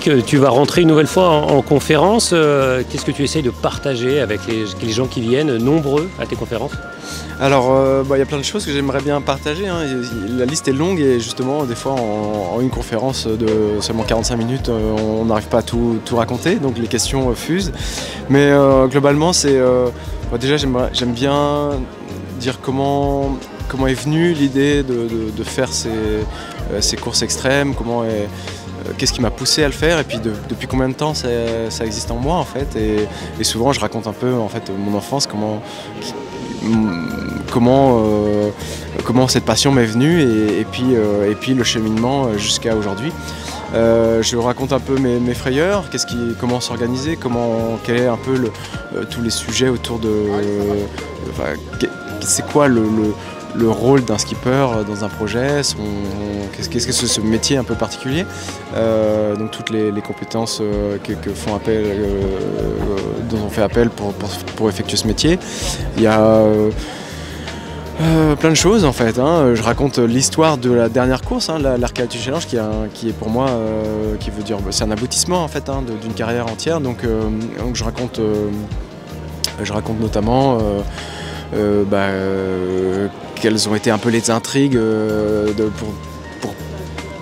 Eric, tu vas rentrer une nouvelle fois en conférence. Qu'est-ce que tu essayes de partager avec les gens qui viennent, nombreux à tes conférences? Alors, il y a plein de choses que j'aimerais bien partager, hein. La liste est longue et justement, des fois, en une conférence de seulement 45 minutes, on n'arrive pas à tout raconter, donc les questions fusent. Mais globalement, déjà, j'aime bien dire comment est venue l'idée de faire ces courses extrêmes, qu'est-ce qui m'a poussé à le faire et puis depuis combien de temps ça existe en moi en fait. Et souvent je raconte un peu en fait mon enfance, comment cette passion m'est venue et puis le cheminement jusqu'à aujourd'hui. Je raconte un peu mes frayeurs, comment s'organiser, quel est un peu tous les sujets autour c'est quoi le rôle d'un skipper dans un projet, qu'est-ce que c'est ce métier un peu particulier, donc toutes les compétences dont on fait appel pour effectuer ce métier. Il y a plein de choses en fait, hein. Je raconte l'histoire de la dernière course, hein, l'Arcade Challenge, qui est pour moi, qui veut dire, c'est un aboutissement en fait, hein, d'une carrière entière. Donc je raconte notamment quelles ont été un peu les intrigues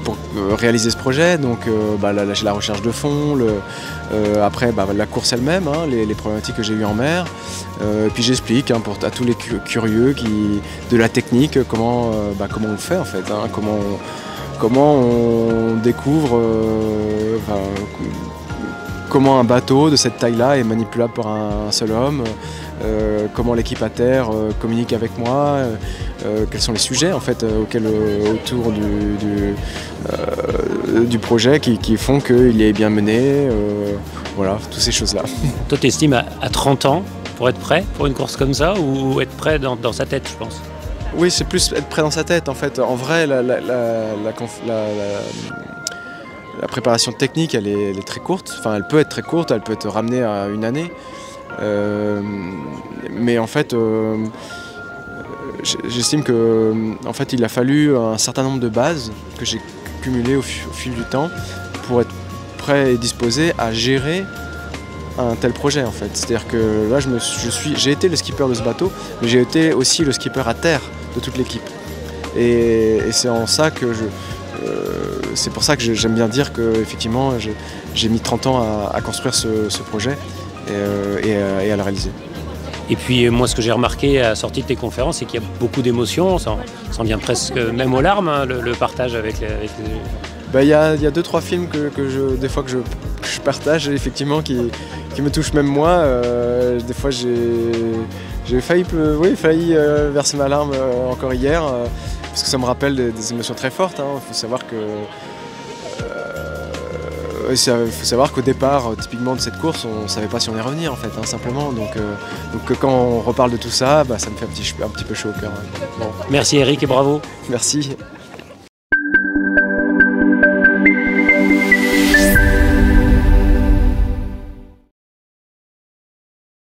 pour réaliser ce projet. Donc la recherche de fond, après la course elle-même, hein, les problématiques que j'ai eues en mer. Puis j'explique, hein, à tous les curieux de la technique, comment on le fait en fait, hein, comment on découvre comment un bateau de cette taille-là est manipulable par un seul homme, comment l'équipe à terre communique avec moi, quels sont les sujets en fait, autour du projet qui font qu'il est bien mené, voilà, toutes ces choses-là. Toi, tu estimes à 30 ans pour être prêt pour une course comme ça, ou être prêt dans sa tête, je pense? Oui, c'est plus être prêt dans sa tête en fait. En vrai, la préparation technique, elle est très courte. Enfin, elle peut être très courte, elle peut être ramenée à une année. Mais en fait, j'estime que en fait, il a fallu un certain nombre de bases que j'ai cumulées au fil du temps pour être prêt et disposé à gérer un tel projet en fait. C'est-à-dire que là, j'ai été le skipper de ce bateau, mais j'ai été aussi le skipper à terre de toute l'équipe. Et c'est en ça que c'est pour ça que j'aime bien dire que effectivement j'ai mis 30 ans à construire ce projet et à le réaliser. Et puis moi, ce que j'ai remarqué à la sortie de tes conférences, c'est qu'il y a beaucoup d'émotions, ça en vient presque même aux larmes, hein, le partage avec les... Il y a 2-3 films des fois que je partage effectivement qui me touchent même moi. Des fois j'ai failli verser ma larme encore hier, parce que ça me rappelle des émotions très fortes, hein. Il faut savoir qu'au départ, typiquement de cette course, on ne savait pas si on allait revenir en fait, hein, simplement. Donc quand on reparle de tout ça, ça me fait un petit peu chaud au cœur. Hein. Bon. Merci Eric et bravo. Merci.